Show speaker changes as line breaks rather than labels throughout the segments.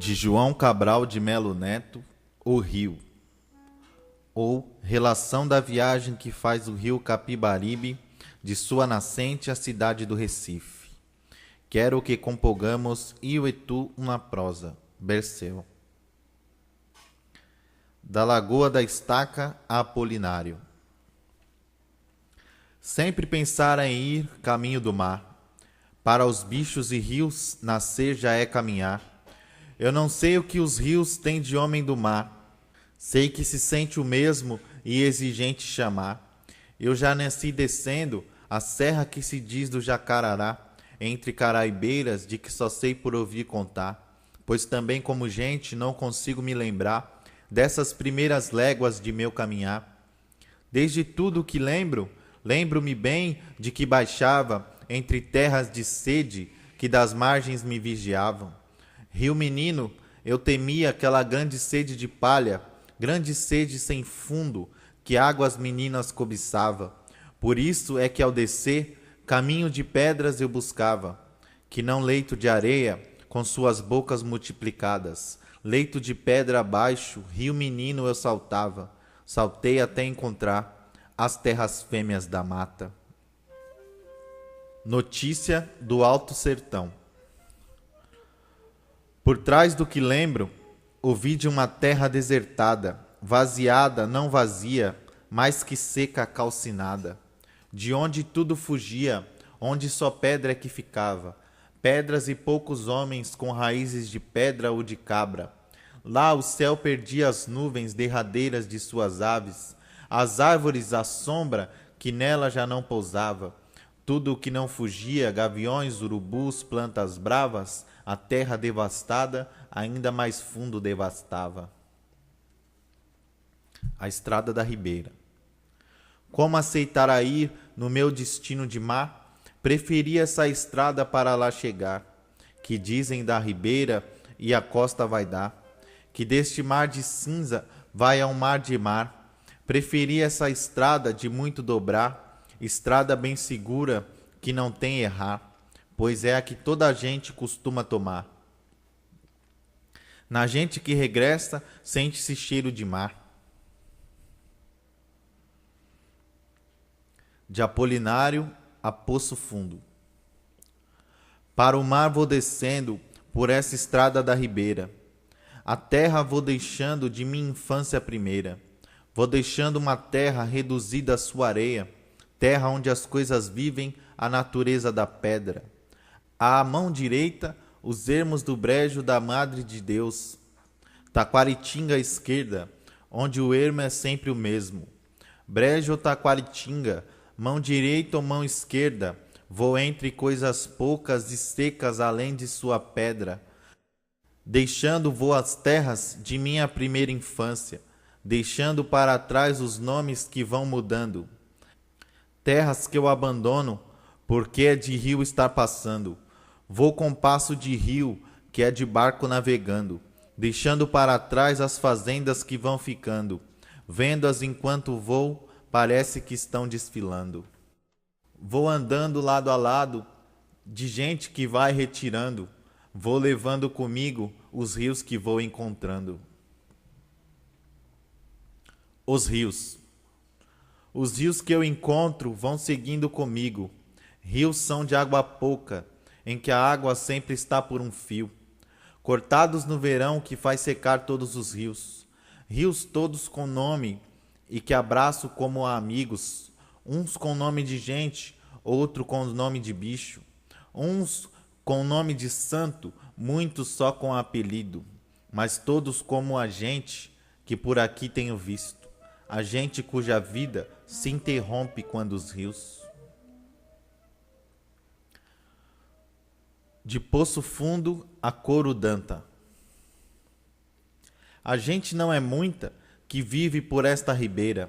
De João Cabral de Melo Neto, O Rio, ou Relação da viagem que faz o rio Capibaribe de sua nascente à cidade do Recife. Quero que compongamos eu e tu uma prosa. Berceu. Da Lagoa da Estaca a Apolinário. Sempre pensara em ir caminho do mar. Para os bichos e rios nascer já é caminhar. Eu não sei o que os rios têm de homem do mar. Sei que se sente o mesmo e exigente chamar. Eu já nasci descendo a serra que se diz do Jacarará, entre caraibeiras de que só sei por ouvir contar, pois também como gente não consigo me lembrar dessas primeiras léguas de meu caminhar. Desde tudo o que lembro-me bem de que baixava entre terras de sede que das margens me vigiavam. Rio menino, eu temia aquela grande sede de palha, grande sede sem fundo, que águas meninas cobiçava. Por isso é que ao descer, caminho de pedras eu buscava, que não leito de areia, com suas bocas multiplicadas. Leito de pedra abaixo, rio menino eu saltava, saltei até encontrar as terras fêmeas da mata. Notícia do Alto Sertão. Por trás do que lembro, ouvi de uma terra desertada, vaziada, não vazia, mais que seca, calcinada, de onde tudo fugia, onde só pedra é que ficava, pedras e poucos homens com raízes de pedra ou de cabra. Lá o céu perdia as nuvens derradeiras de suas aves, as árvores à sombra que nela já não pousava. Tudo o que não fugia, gaviões, urubus, plantas bravas, a terra devastada, ainda mais fundo devastava. A estrada da ribeira. Como aceitara ir no meu destino de mar? Preferi essa estrada para lá chegar, que dizem da ribeira e a costa vai dar, que deste mar de cinza vai a um mar de mar. Preferi essa estrada de muito dobrar, estrada bem segura, que não tem errar, pois é a que toda a gente costuma tomar. Na gente que regressa, sente-se cheiro de mar. De Apolinário a Poço Fundo. Para o mar vou descendo, por essa estrada da ribeira. A terra vou deixando de minha infância primeira. Vou deixando uma terra reduzida à sua areia, terra onde as coisas vivem, a natureza da pedra. À mão direita, os ermos do brejo da Madre de Deus. Taquaritinga à esquerda, onde o ermo é sempre o mesmo. Brejo ou Taquaritinga, mão direita ou mão esquerda, vou entre coisas poucas e secas além de sua pedra. Deixando vou as terras de minha primeira infância, deixando para trás os nomes que vão mudando. Terras que eu abandono, porque é de rio estar passando. Vou com passo de rio, que é de barco navegando, deixando para trás as fazendas que vão ficando. Vendo-as enquanto vou, parece que estão desfilando. Vou andando lado a lado, de gente que vai retirando. Vou levando comigo os rios que vou encontrando. Os rios. Os rios que eu encontro vão seguindo comigo. Rios são de água pouca, em que a água sempre está por um fio. Cortados no verão que faz secar todos os rios. Rios todos com nome e que abraço como a amigos. Uns com nome de gente, outro com nome de bicho. Uns com nome de santo, muitos só com apelido. Mas todos como a gente que por aqui tenho visto. A gente cuja vida se interrompe quando os rios. De Poço Fundo a Corudanta. A gente não é muita que vive por esta ribeira.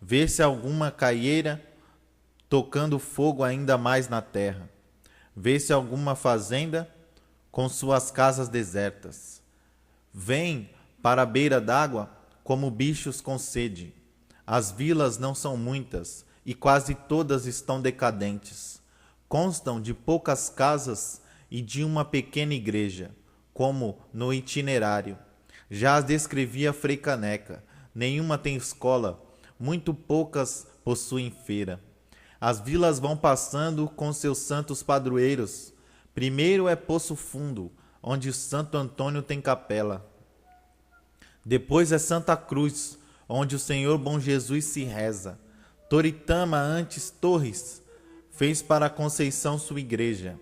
Vê-se alguma caieira tocando fogo ainda mais na terra. Vê-se alguma fazenda com suas casas desertas. Vêm para a beira d'água como bichos com sede. As vilas não são muitas e quase todas estão decadentes. Constam de poucas casas e de uma pequena igreja, como no itinerário. Já as descrevia Frei Caneca. Nenhuma tem escola, muito poucas possuem feira. As vilas vão passando com seus santos padroeiros. Primeiro é Poço Fundo, onde Santo Antônio tem capela. Depois é Santa Cruz, onde o Senhor Bom Jesus se reza. Toritama, antes Torres, fez para a Conceição sua igreja.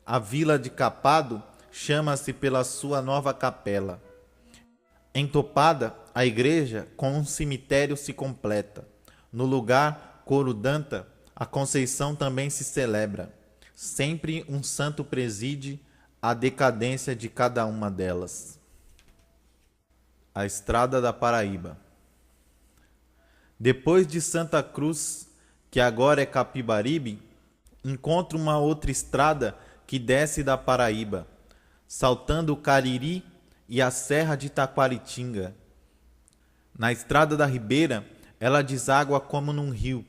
A vila de Capado chama-se pela sua nova capela. Em Topada, a igreja com um cemitério se completa. No lugar Corudanta, a Conceição também se celebra. Sempre um santo preside a decadência de cada uma delas. A Estrada da Paraíba. Depois de Santa Cruz, que agora é Capibaribe, encontro uma outra estrada que desce da Paraíba, saltando o Cariri e a Serra de Taquaritinga. Na Estrada da Ribeira, ela deságua como num rio.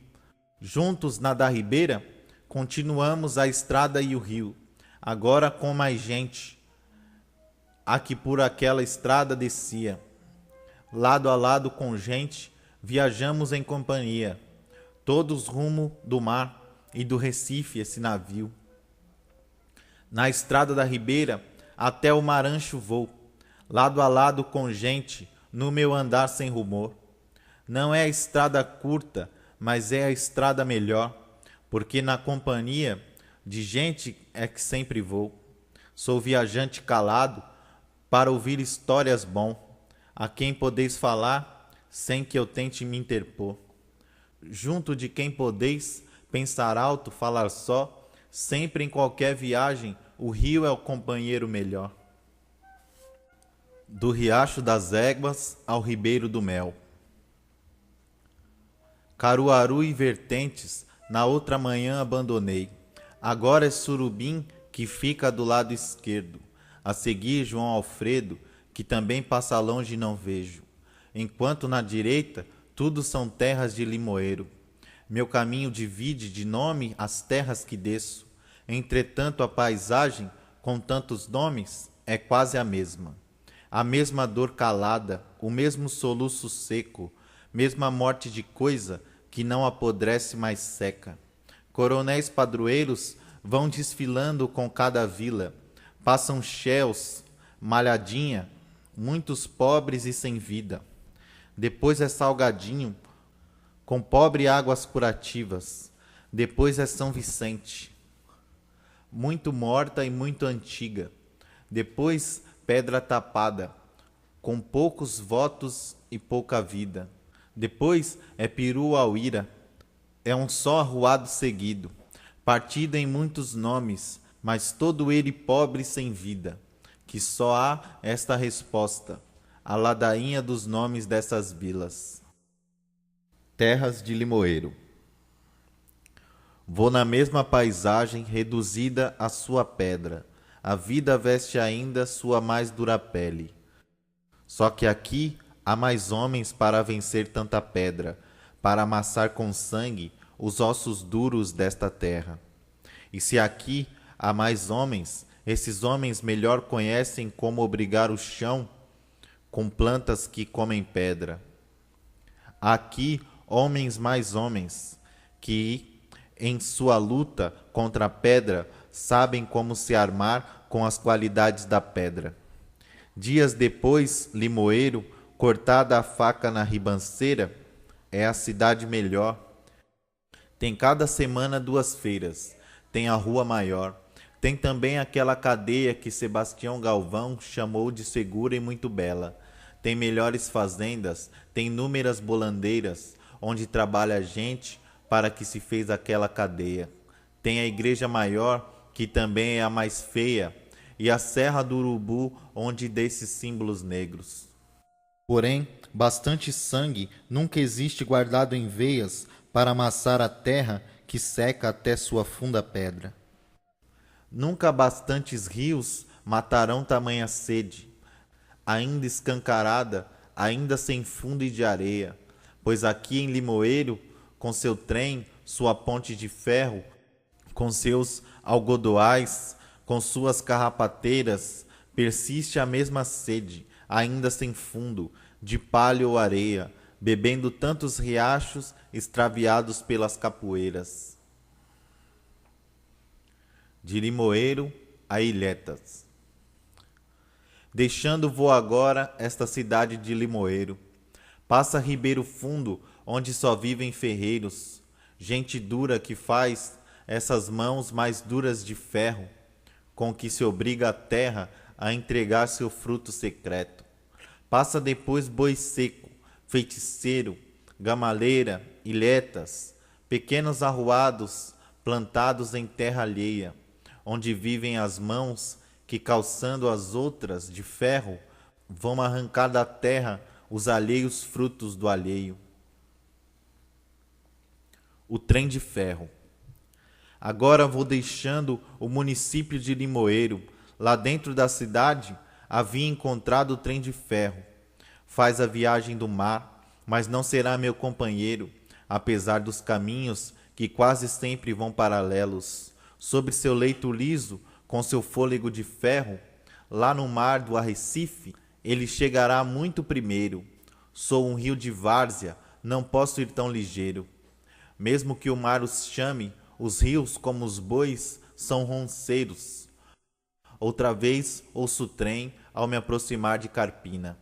Juntos na da Ribeira, continuamos a estrada e o rio, agora com mais gente, a que por aquela estrada descia. Lado a lado com gente, viajamos em companhia, todos rumo do mar e do Recife esse navio. Na Estrada da Ribeira, até o Marancho vou, lado a lado com gente, no meu andar sem rumor. Não é a estrada curta, mas é a estrada melhor, porque na companhia de gente é que sempre vou. Sou viajante calado, para ouvir histórias bom, a quem podeis falar, sem que eu tente me interpor. Junto de quem podeis pensar alto, falar só, sempre em qualquer viagem, o rio é o companheiro melhor. Do Riacho das Éguas ao Ribeiro do Mel. Caruaru e Vertentes, na outra manhã abandonei. Agora é Surubim, que fica do lado esquerdo. A seguir João Alfredo, que também passa longe e não vejo. Enquanto na direita, tudo são terras de limoeiro. Meu caminho divide de nome as terras que desço. Entretanto, a paisagem, com tantos nomes, é quase a mesma. A mesma dor calada, o mesmo soluço seco, mesma morte de coisa que não apodrece mais seca. Coronéis padroeiros vão desfilando com cada vila. Passam Chéus, Malhadinha, muitos pobres e sem vida. Depois é Salgadinho, com pobre águas curativas. Depois é São Vicente, muito morta e muito antiga. Depois Pedra Tapada, com poucos votos e pouca vida. Depois é Piruauíra, é um só arruado seguido, partido em muitos nomes, mas todo ele pobre e sem vida, que só há esta resposta, a ladainha dos nomes dessas vilas. Terras de Limoeiro. Vou na mesma paisagem reduzida à sua pedra, a vida veste ainda sua mais dura pele. Só que aqui há mais homens para vencer tanta pedra, para amassar com sangue os ossos duros desta terra. E se aqui há mais homens, esses homens melhor conhecem como obrigar o chão com plantas que comem pedra. Aqui homens mais homens, que em sua luta contra a pedra sabem como se armar com as qualidades da pedra. Dias depois, Limoeiro, cortada a faca na ribanceira, é a cidade melhor. Tem cada semana 2 feiras, tem a rua maior, tem também aquela cadeia que Sebastião Galvão chamou de segura e muito bela. Tem melhores fazendas, tem inúmeras bolandeiras, onde trabalha gente para que se fez aquela cadeia. Tem a igreja maior, que também é a mais feia, e a Serra do Urubu, onde desses símbolos negros. Porém, bastante sangue nunca existe guardado em veias para amassar a terra que seca até sua funda pedra. Nunca bastantes rios matarão tamanha sede, ainda escancarada, ainda sem fundo e de areia, pois aqui em Limoeiro, com seu trem, sua ponte de ferro, com seus algodoais, com suas carrapateiras, Persiste a mesma sede, ainda sem fundo, de palha ou areia, bebendo tantos riachos extraviados pelas capoeiras. De Limoeiro a Ilhetas. Deixando vou agora esta cidade de Limoeiro. Passa Ribeiro Fundo, onde só vivem ferreiros, gente dura que faz essas mãos mais duras de ferro, com que se obriga a terra a entregar seu fruto secreto. Passa depois Boi Seco, Feiticeiro, Gamaleira, Ilhetas, pequenos arruados plantados em terra alheia, onde vivem as mãos que, calçando as outras de ferro, vão arrancar da terra os alheios frutos do alheio. O trem de ferro. Agora vou deixando o município de Limoeiro. Lá dentro da cidade havia encontrado o trem de ferro. Faz a viagem do mar, mas não será meu companheiro, apesar dos caminhos que quase sempre vão paralelos. Sobre seu leito liso, com seu fôlego de ferro, lá no mar do Arrecife, ele chegará muito primeiro. Sou um rio de várzea, não posso ir tão ligeiro. Mesmo que o mar os chame, os rios, como os bois, são ronceiros. Outra vez ouço o trem ao me aproximar de Carpina.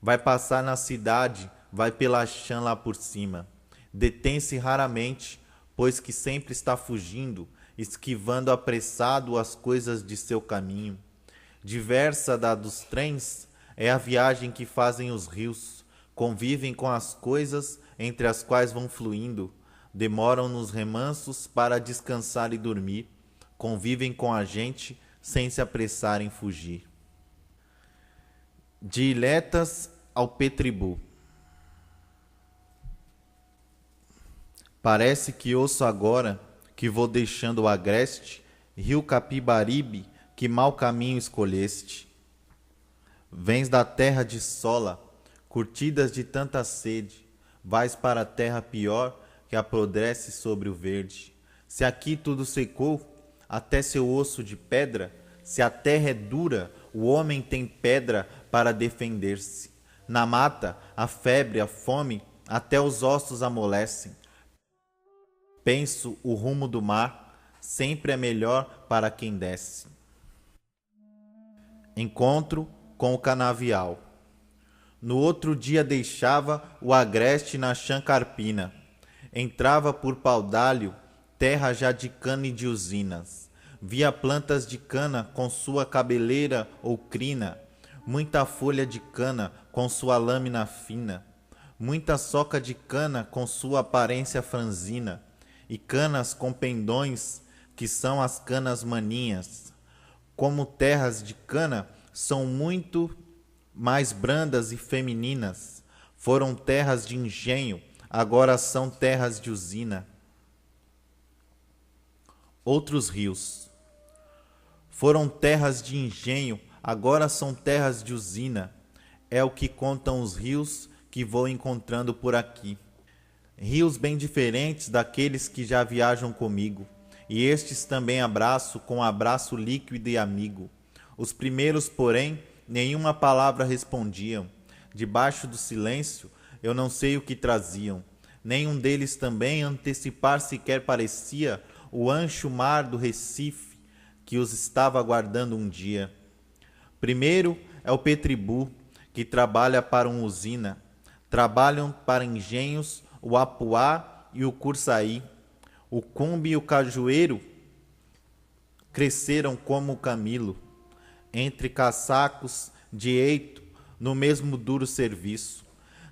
Vai passar na cidade, vai pela chã lá por cima. Detém-se raramente, pois que sempre está fugindo, esquivando apressado as coisas de seu caminho. Diversa da dos trens é a viagem que fazem os rios, convivem com as coisas entre as quais vão fluindo, demoram nos remansos para descansar e dormir, convivem com a gente sem se apressar em fugir. De Ilhetas ao Petribu. Parece que ouço agora que vou deixando o agreste, rio Capibaribe, que mau caminho escolheste. Vens da terra de sola, curtidas de tanta sede, vais para a terra pior que apodrece sobre o verde. Se aqui tudo secou, até seu osso de pedra, se a terra é dura, o homem tem pedra para defender-se. Na mata, a febre, a fome, até os ossos amolecem. Penso, o rumo do mar sempre é melhor para quem desce. Encontro com o canavial. No outro dia deixava o agreste na chã Carpina. Entrava por Paudalho, terra já de cana e de usinas. Via plantas de cana com sua cabeleira ou crina, muita folha de cana com sua lâmina fina, muita soca de cana com sua aparência franzina, e canas com pendões, que são as canas maninhas. Como terras de cana são muito mais brandas e femininas, foram terras de engenho, agora são terras de usina. Outros rios. Foram terras de engenho, agora são terras de usina. É o que contam os rios que vou encontrando por aqui. Rios bem diferentes daqueles que já viajam comigo, e estes também abraço com abraço líquido e amigo. Os primeiros, porém, nenhuma palavra respondiam. Debaixo do silêncio, eu não sei o que traziam. Nenhum deles também antecipar sequer parecia o ancho mar do Recife que os estava aguardando um dia. Primeiro é o Petribu, que trabalha para uma usina. Trabalham para engenhos o Apuá e o Cursaí. O cumbe e o cajueiro cresceram como o camilo, entre caçacos de eito, no mesmo duro serviço.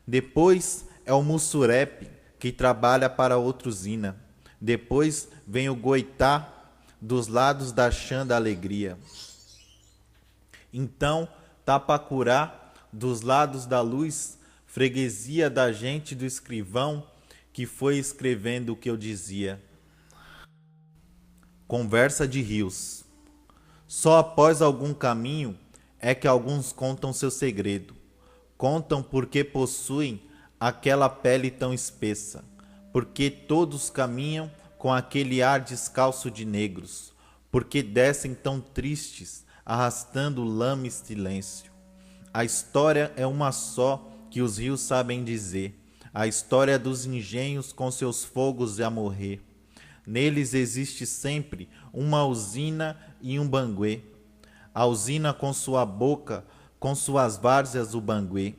Depois é o Mussurepe, que trabalha para outra usina. Depois vem o Goitá, dos lados da chã da alegria. Então, Tapacurá, dos lados da luz, freguesia da gente do escrivão, que foi escrevendo o que eu dizia. Conversa de rios. Só após algum caminho é que alguns contam seu segredo. Contam porque possuem aquela pele tão espessa, porque todos caminham com aquele ar descalço de negros, porque descem tão tristes arrastando lama e silêncio. A história é uma só que os rios sabem dizer, a história dos engenhos com seus fogos a morrer. Neles existe sempre uma usina e um banguê. A usina com sua boca, com suas várzeas o banguê.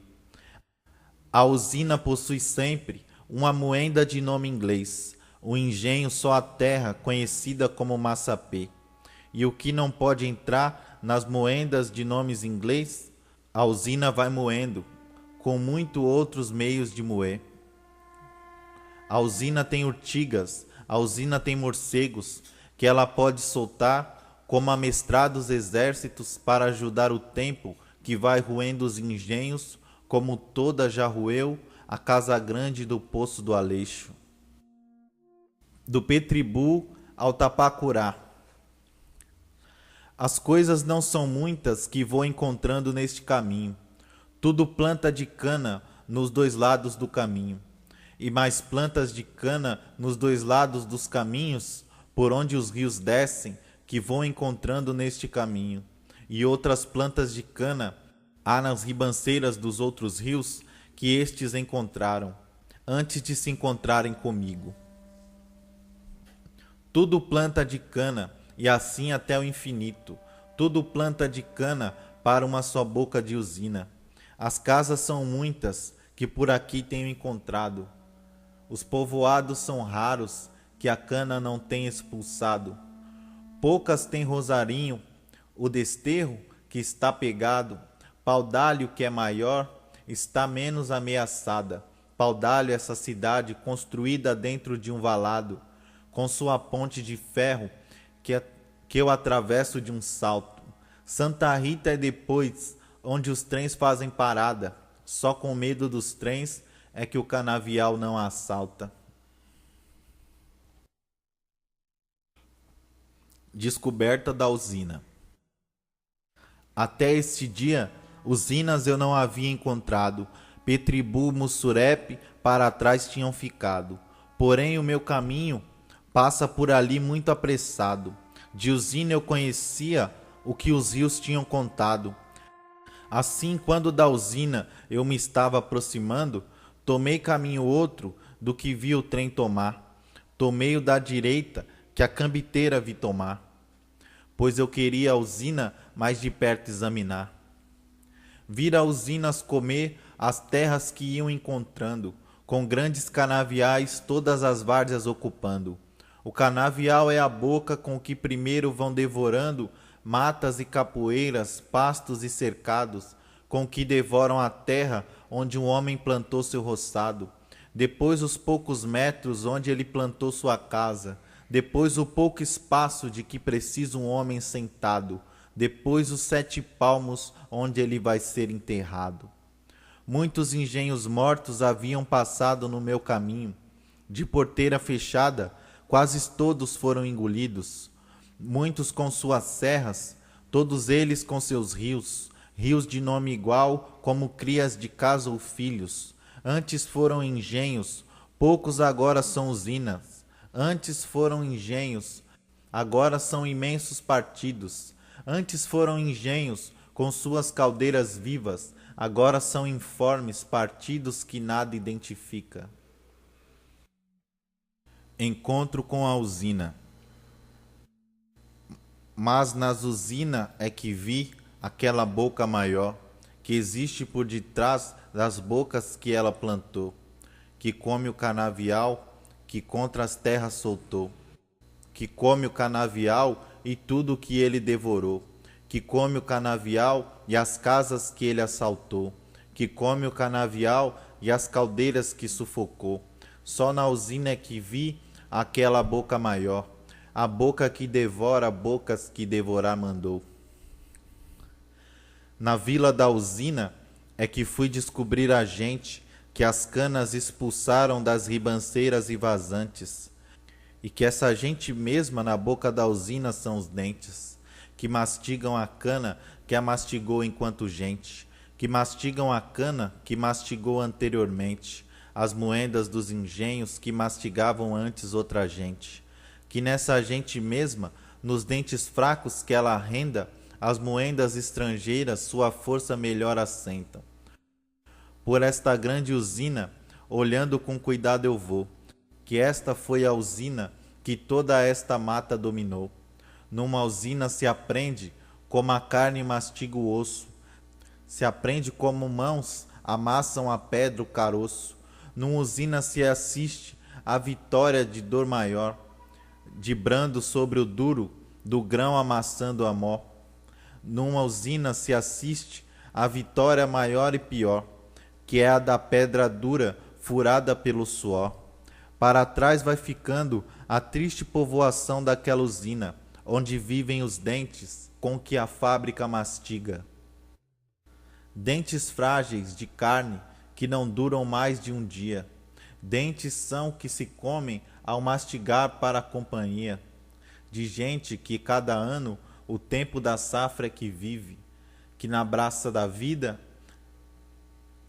A usina possui sempre uma moenda de nome inglês, o engenho só a terra conhecida como massapê. E o que não pode entrar nas moendas de nomes inglês, a usina vai moendo, com muito outros meios de moer. A usina tem urtigas, a usina tem morcegos, que ela pode soltar como amestrados exércitos para ajudar o tempo que vai roendo os engenhos, como toda já roeu a casa grande do Poço do Aleixo. Do Petribu ao Tapacurá. As coisas não são muitas que vou encontrando neste caminho. Tudo planta de cana nos dois lados do caminho. E mais plantas de cana nos dois lados dos caminhos, por onde os rios descem, que vou encontrando neste caminho. E outras plantas de cana há nas ribanceiras dos outros rios, que estes encontraram, antes de se encontrarem comigo. Tudo planta de cana, e assim até o infinito. Tudo planta de cana para uma só boca de usina. As casas são muitas, que por aqui tenho encontrado. Os povoados são raros, que a cana não tem expulsado. Poucas têm rosarinho, o desterro, que está pegado. Paudalho, que é maior, está menos ameaçada. Paudalho, essa cidade construída dentro de um valado, com sua ponte de ferro, que eu atravesso de um salto. Santa Rita é depois, onde os trens fazem parada. Só com medo dos trens é que o canavial não assalta. Descoberta da usina. Até este dia, usinas eu não havia encontrado. Petribu, Mussurepe, para trás tinham ficado. Porém, o meu caminho passa por ali muito apressado. De usina eu conhecia o que os rios tinham contado. Assim, quando da usina eu me estava aproximando, tomei caminho outro do que vi o trem tomar. Tomei o da direita, que a cambiteira vi tomar, pois eu queria a usina mais de perto examinar. Vira usinas comer as terras que iam encontrando, com grandes canaviais todas as várzeas ocupando. O canavial é a boca com que primeiro vão devorando matas e capoeiras, pastos e cercados, com que devoram a terra onde um homem plantou seu roçado. Depois os poucos metros onde ele plantou sua casa. Depois o pouco espaço de que precisa um homem sentado. Depois os 7 palmos onde ele vai ser enterrado. Muitos engenhos mortos haviam passado no meu caminho. De porteira fechada, quase todos foram engolidos. Muitos com suas serras, todos eles com seus rios, rios de nome igual, como crias de casa ou filhos. Antes foram engenhos, poucos agora são usinas. Antes foram engenhos, agora são imensos partidos. Antes foram engenhos, com suas caldeiras vivas, agora são informes partidos que nada identifica. Encontro com a usina. Mas nas usinas é que vi aquela boca maior, que existe por detrás das bocas que ela plantou, que come o canavial, que contra as terras soltou, que come o canavial e tudo o que ele devorou, que come o canavial e as casas que ele assaltou, que come o canavial e as caldeiras que sufocou. Só na usina é que vi aquela boca maior, a boca que devora bocas que devorar mandou. Na vila da usina é que fui descobrir a gente que as canas expulsaram das ribanceiras e vazantes, e que essa gente mesma na boca da usina são os dentes, que mastigam a cana que a mastigou enquanto gente, que mastigam a cana que mastigou anteriormente, as moendas dos engenhos que mastigavam antes outra gente, que nessa gente mesma, nos dentes fracos que ela arrenda, as moendas estrangeiras sua força melhor assentam. Por esta grande usina, olhando com cuidado eu vou, que esta foi a usina que toda esta mata dominou. Numa usina se aprende como a carne mastiga o osso, se aprende como mãos amassam a pedra o caroço. Numa usina se assiste a vitória de dor maior, de brando sobre o duro, do grão amassando a mó. Numa usina se assiste a vitória maior e pior, que é a da pedra dura furada pelo suor. Para trás vai ficando a triste povoação daquela usina, onde vivem os dentes com que a fábrica mastiga. Dentes frágeis de carne que não duram mais de um dia. Dentes são que se comem ao mastigar para a companhia de gente que cada ano o tempo da safra é que vive, que na braça da vida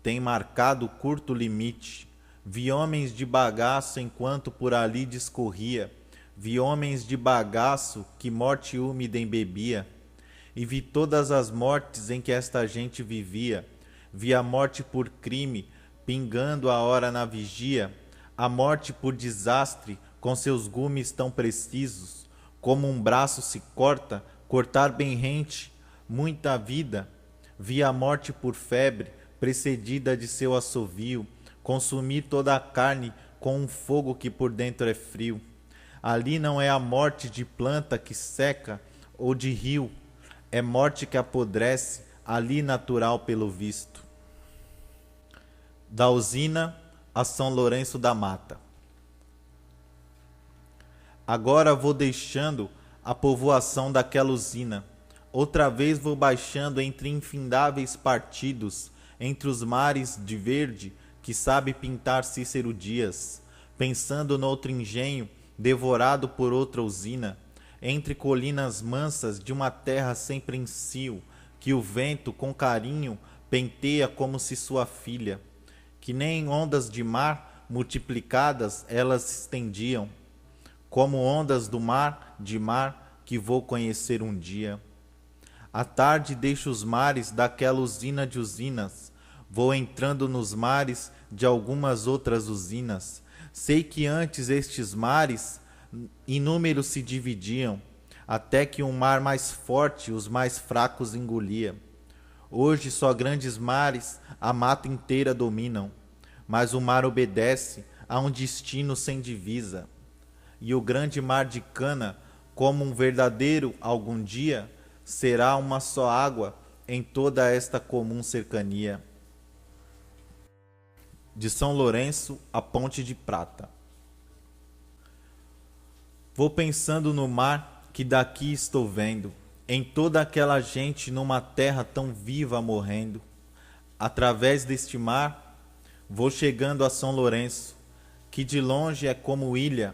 tem marcado curto limite. Vi homens de bagaço enquanto por ali discorria, vi homens de bagaço que morte úmida embebia, e vi todas as mortes em que esta gente vivia. Vi a morte por crime, pingando a hora na vigia, a morte por desastre, com seus gumes tão precisos, como um braço se corta, cortar bem rente, muita vida. Vi a morte por febre, precedida de seu assovio, consumir toda a carne com um fogo que por dentro é frio. Ali não é a morte de planta que seca ou de rio, é morte que apodrece, ali natural pelo visto. Da usina a São Lourenço da Mata. Agora vou deixando a povoação daquela usina. Outra vez vou baixando entre infindáveis partidos, entre os mares de verde que sabe pintar Cícero Dias, pensando noutro engenho, devorado por outra usina, entre colinas mansas de uma terra sem prensil, que o vento, com carinho, penteia como se sua filha, que nem ondas de mar multiplicadas elas se estendiam, como ondas do mar, de mar, que vou conhecer um dia. À tarde deixo os mares daquela usina de usinas, vou entrando nos mares de algumas outras usinas. Sei que antes estes mares inúmeros se dividiam, até que um mar mais forte os mais fracos engolia. Hoje só grandes mares a mata inteira dominam, mas o mar obedece a um destino sem divisa. E o grande mar de Cana, como um verdadeiro algum dia, será uma só água em toda esta comum cercania. De São Lourenço a Ponte de Prata. Vou pensando no mar que daqui estou vendo, em toda aquela gente numa terra tão viva morrendo. Através deste mar, vou chegando a São Lourenço, que de longe é como ilha,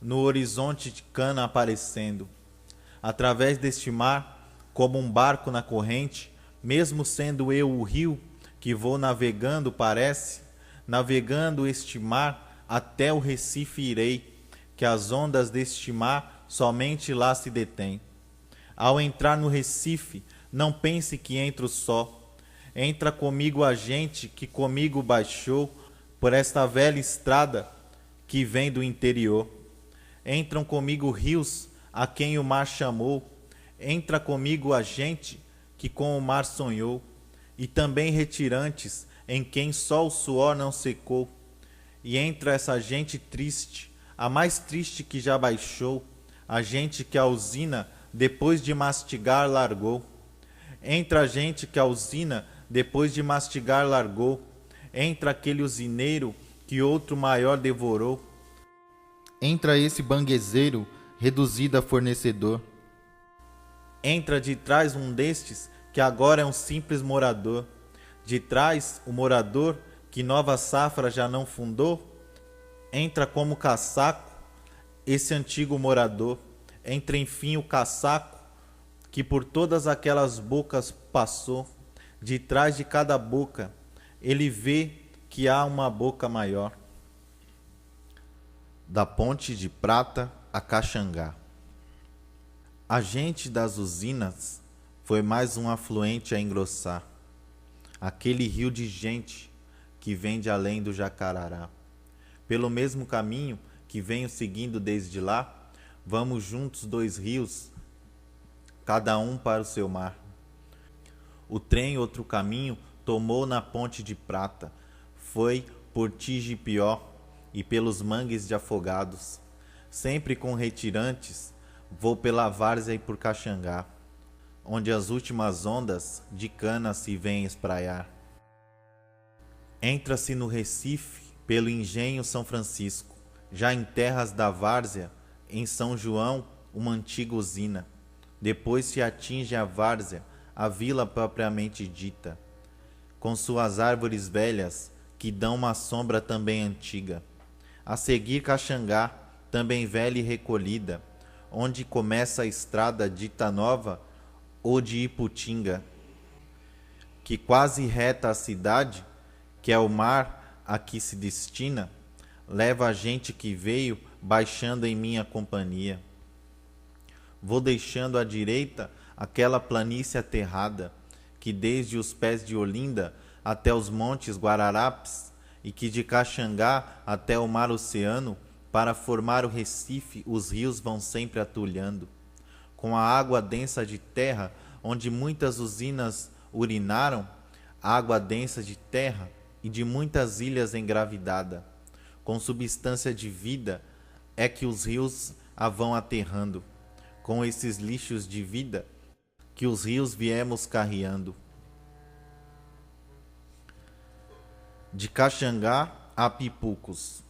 no horizonte de Cana aparecendo. Através deste mar, como um barco na corrente, mesmo sendo eu o rio que vou navegando, parece, navegando este mar, até o Recife irei, que as ondas deste mar somente lá se detêm. Ao entrar no Recife, não pense que entro só. Entra comigo a gente que comigo baixou por esta velha estrada que vem do interior. Entram comigo rios a quem o mar chamou. Entra comigo a gente que com o mar sonhou. E também retirantes em quem só o suor não secou. E entra essa gente triste, a mais triste que já baixou, a gente que a usina depois de mastigar largou. Entra a gente que a usina depois de mastigar largou. Entra aquele usineiro que outro maior devorou. Entra esse banguezeiro reduzido a fornecedor. Entra de trás um destes que agora é um simples morador. De trás o morador que nova safra já não fundou. Entra como caçaco esse antigo morador. Entra enfim o caçaco que por todas aquelas bocas passou. De trás de cada boca ele vê que há uma boca maior. Da Ponte de Prata a Caxangá. A gente das usinas foi mais um afluente a engrossar. Aquele rio de gente que vem de além do Jacarará. Pelo mesmo caminho que venho seguindo desde lá, vamos juntos dois rios, cada um para o seu mar. O trem outro caminho tomou na ponte de prata, foi por Tigipió e pelos mangues de Afogados. Sempre com retirantes, vou pela várzea e por Caxangá, onde as últimas ondas de cana se vêm espraiar. Entra-se no Recife pelo engenho São Francisco, já em terras da várzea, em São João, uma antiga usina. Depois se atinge a várzea, a vila propriamente dita, com suas árvores velhas, que dão uma sombra também antiga. A seguir Caxangá, também velha e recolhida, onde começa a estrada dita nova ou de Iputinga, que quase reta a cidade, que é o mar a que se destina, leva a gente que veio baixando em minha companhia. Vou deixando à direita aquela planície aterrada, que desde os pés de Olinda até os montes Guararapes, e que de Caxangá até o mar oceano, para formar o Recife, os rios vão sempre atulhando. Com a água densa de terra, onde muitas usinas urinaram, água densa de terra e de muitas ilhas engravidada. Com substância de vida é que os rios a vão aterrando. Com esses lixos de vida que os rios viemos carreando. De Caxangá a Pipucos.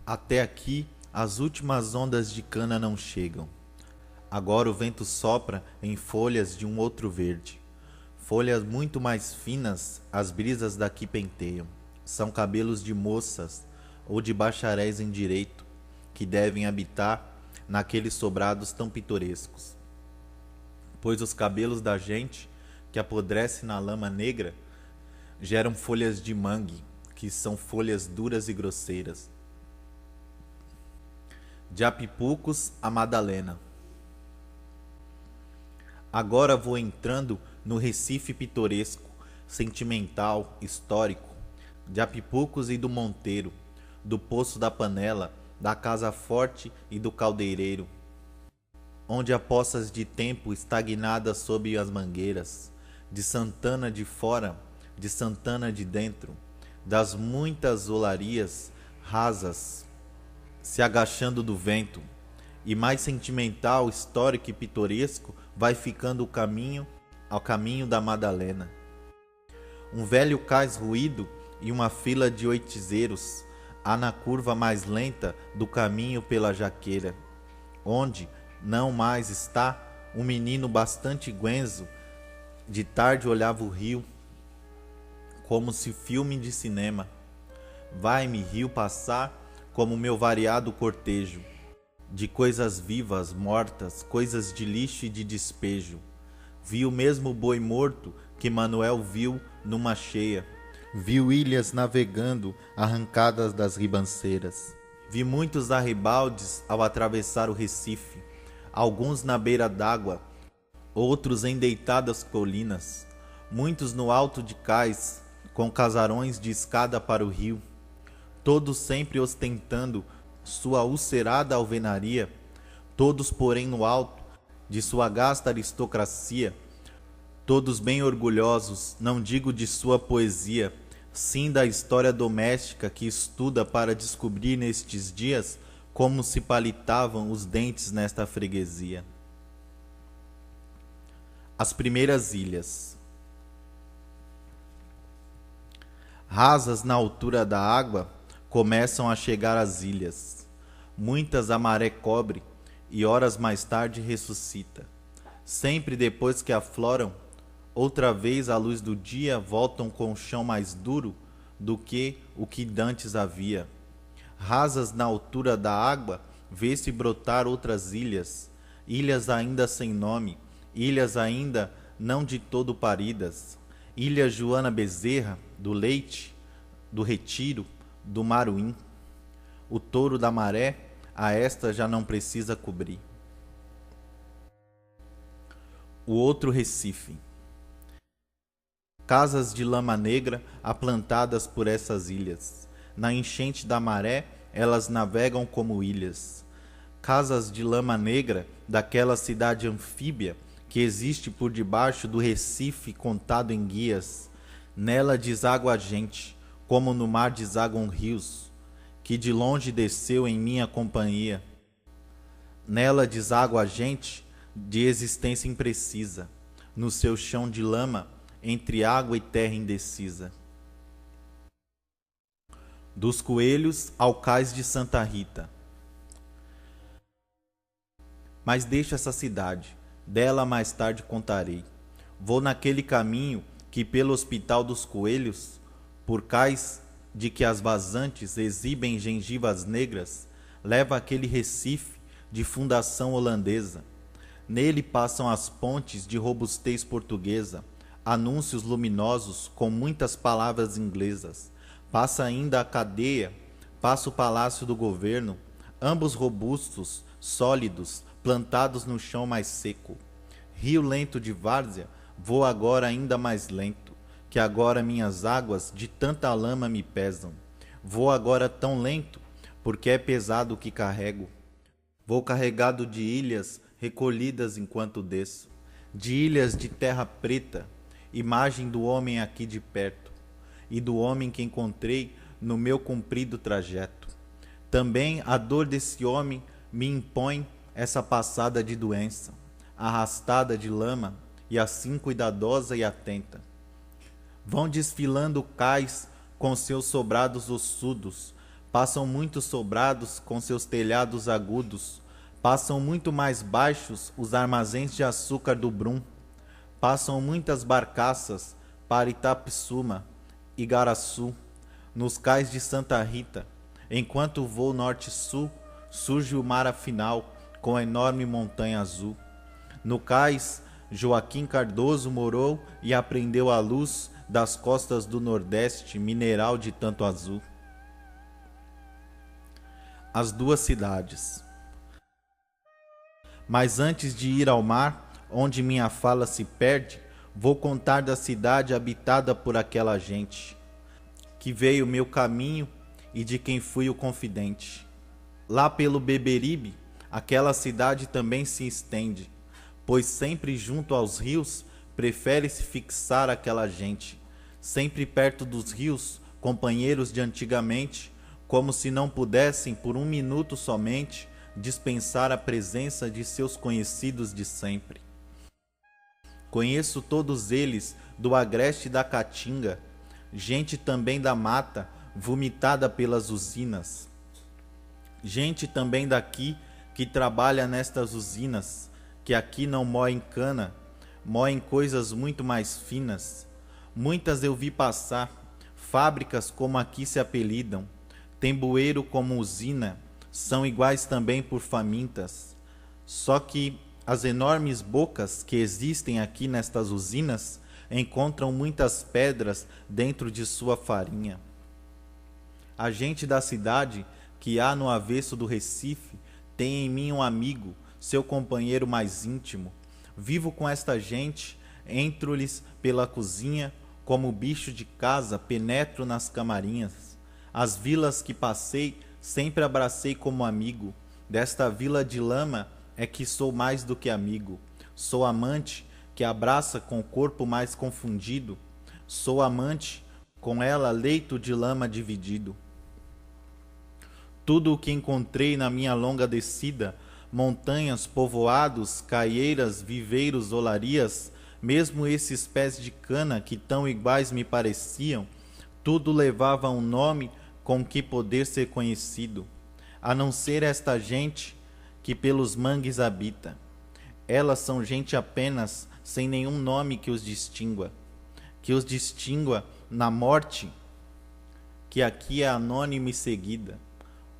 Até aqui as últimas ondas de cana não chegam. Agora o vento sopra em folhas de um outro verde. Folhas muito mais finas as brisas daqui penteiam. São cabelos de moças ou de bacharéis em direito, que devem habitar naqueles sobrados tão pitorescos. Pois os cabelos da gente, que apodrece na lama negra, geram folhas de mangue, que são folhas duras e grosseiras. De Apipucos a Madalena. Agora vou entrando no Recife pitoresco, sentimental, histórico, de Apipucos e do Monteiro, do Poço da Panela, da Casa Forte e do Caldeireiro, onde há poças de tempo estagnadas sob as mangueiras, de Santana de fora, de Santana de dentro, das muitas olarias rasas, se agachando do vento, e mais sentimental, histórico e pitoresco vai ficando o caminho ao caminho da Madalena. Um velho cais ruído e uma fila de oitizeiros há na curva mais lenta do caminho pela jaqueira, onde não mais está um menino bastante guenzo, de tarde olhava o rio, como se filme de cinema. Vai-me rio passar como meu variado cortejo, de coisas vivas, mortas, coisas de lixo e de despejo. Vi o mesmo boi morto que Manuel viu numa cheia. Viu ilhas navegando, arrancadas das ribanceiras. Vi muitos arrebaldes ao atravessar o Recife, alguns na beira d'água, outros em deitadas colinas, muitos no alto de cais, com casarões de escada para o rio, todos sempre ostentando sua ulcerada alvenaria, todos porém no alto de sua gasta aristocracia, todos bem orgulhosos, não digo de sua poesia, sim da história doméstica que estuda para descobrir nestes dias como se palitavam os dentes nesta freguesia. As primeiras ilhas. Rasas na altura da água, começam a chegar as ilhas. Muitas a maré cobre e horas mais tarde ressuscita. Sempre depois que afloram, outra vez à luz do dia voltam com o chão mais duro do que o que dantes havia. Rasas na altura da água, vê-se brotar outras ilhas, ilhas ainda sem nome, ilhas ainda não de todo paridas. Ilha Joana Bezerra, do Leite, do Retiro, do Maruim. O touro da maré a esta já não precisa cobrir. O outro Recife. Casas de lama negra aplantadas por essas ilhas. Na enchente da maré, elas navegam como ilhas. Casas de lama negra daquela cidade anfíbia que existe por debaixo do Recife contado em guias. Nela deságua a gente, como no mar desaguam rios, que de longe desceu em minha companhia. Nela deságua a gente de existência imprecisa, no seu chão de lama, entre água e terra indecisa. Dos Coelhos ao Cais de Santa Rita. Mas deixa essa cidade, dela mais tarde contarei. Vou naquele caminho que pelo Hospital dos Coelhos, por cais de que as vazantes exibem gengivas negras, leva aquele Recife de fundação holandesa. Nele passam as pontes de robustez portuguesa, anúncios luminosos com muitas palavras inglesas. Passa ainda a cadeia, passa o palácio do governo, ambos robustos, sólidos, plantados no chão mais seco. Rio lento de várzea, vou agora ainda mais lento, que agora minhas águas de tanta lama me pesam. Vou agora tão lento, porque é pesado o que carrego. Vou carregado de ilhas recolhidas enquanto desço, de ilhas de terra preta, imagem do homem aqui de perto, e do homem que encontrei no meu comprido trajeto. Também a dor desse homem me impõe essa passada de doença, arrastada de lama, e assim cuidadosa e atenta. Vão desfilando cais com seus sobrados ossudos, passam muitos sobrados com seus telhados agudos, passam muito mais baixos os armazéns de açúcar do Brum, passam muitas barcaças para Itapissuma, Igaraçu, nos cais de Santa Rita, enquanto o voo norte-sul surge o mar afinal com a enorme montanha azul. No cais, Joaquim Cardoso morou e aprendeu a luz das costas do Nordeste, mineral de tanto azul. As duas cidades. Mas antes de ir ao mar, onde minha fala se perde, vou contar da cidade habitada por aquela gente, que veio meu caminho e de quem fui o confidente. Lá pelo Beberibe, aquela cidade também se estende, pois sempre junto aos rios prefere-se fixar aquela gente, sempre perto dos rios, companheiros de antigamente, como se não pudessem por um minuto somente dispensar a presença de seus conhecidos de sempre. Conheço todos eles do agreste da Caatinga, gente também da mata, vomitada pelas usinas. Gente também daqui que trabalha nestas usinas, que aqui não moem cana, moem coisas muito mais finas. Muitas eu vi passar, fábricas como aqui se apelidam, tem bueiro como usina, são iguais também por famintas. Só que as enormes bocas que existem aqui nestas usinas encontram muitas pedras dentro de sua farinha. A gente da cidade, que há no avesso do Recife, tem em mim um amigo, seu companheiro mais íntimo. Vivo com esta gente, entro-lhes pela cozinha, como bicho de casa, penetro nas camarinhas. As vilas que passei, sempre abracei como amigo. Desta vila de lama é que sou mais do que amigo. Sou amante que abraça com o corpo mais confundido. Sou amante, com ela leito de lama dividido. Tudo o que encontrei na minha longa descida, montanhas, povoados, caieiras, viveiros, olarias, mesmo esses pés de cana que tão iguais me pareciam, tudo levava um nome com que poder ser conhecido, a não ser esta gente que pelos mangues habita. Elas são gente apenas, sem nenhum nome que os distingua na morte, que aqui é anônima e seguida.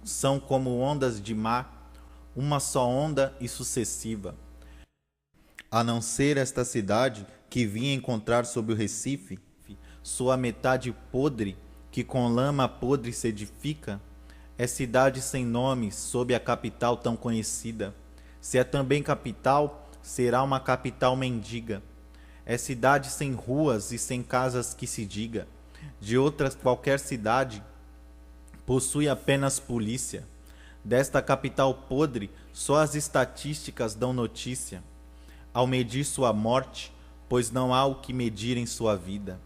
São como ondas de mar, uma só onda e sucessiva. A não ser esta cidade que vim encontrar sob o Recife, sua metade podre, que com lama podre se edifica, É cidade sem nome sob a capital tão conhecida. Se é também capital, será uma capital mendiga. É cidade sem ruas e sem casas que se diga. De outra qualquer cidade, possui apenas polícia. Desta capital podre, só as estatísticas dão notícia. Ao medir sua morte, pois não há o que medir em sua vida.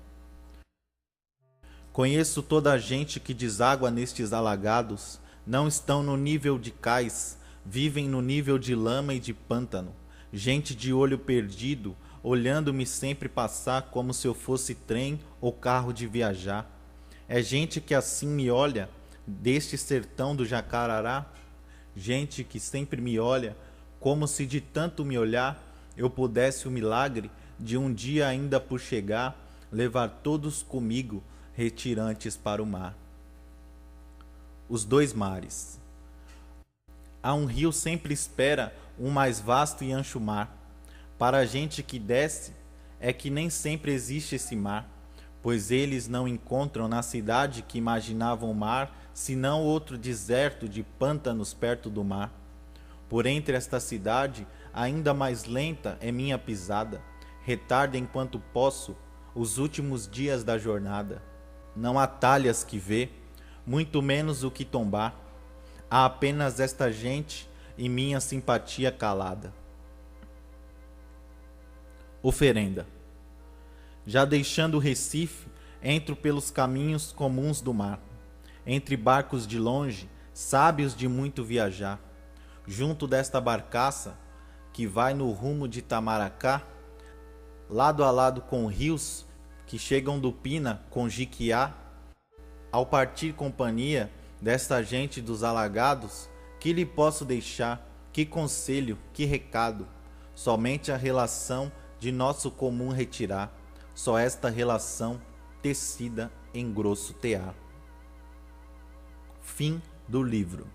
Conheço toda a gente que deságua nestes alagados, não estão no nível de cais, vivem no nível de lama e de pântano. Gente de olho perdido, olhando-me sempre passar como se eu fosse trem ou carro de viajar. É gente que assim me olha, deste sertão do Jacarará. Gente que sempre me olha, como se de tanto me olhar, eu pudesse o milagre de um dia ainda por chegar, levar todos comigo, retirantes para o mar. Os dois mares. Há um rio sempre espera um mais vasto e ancho mar. Para a gente que desce, é que nem sempre existe esse mar, pois eles não encontram na cidade que imaginavam o mar, senão outro deserto de pântanos perto do mar. Por entre esta cidade, ainda mais lenta é minha pisada, retarda enquanto posso os últimos dias da jornada. Não há talhas que vê, muito menos o que tombar. Há apenas esta gente e minha simpatia calada. Oferenda. Já deixando o Recife, entro pelos caminhos comuns do mar. Entre barcos de longe, sábios de muito viajar. Junto desta barcaça, que vai no rumo de Itamaracá, lado a lado com rios que chegam do Pina com Jiquiá, ao partir companhia desta gente dos alagados, que lhe posso deixar, que conselho, que recado? Somente a relação de nosso comum retirar, só esta relação tecida em grosso tear. Fim do livro.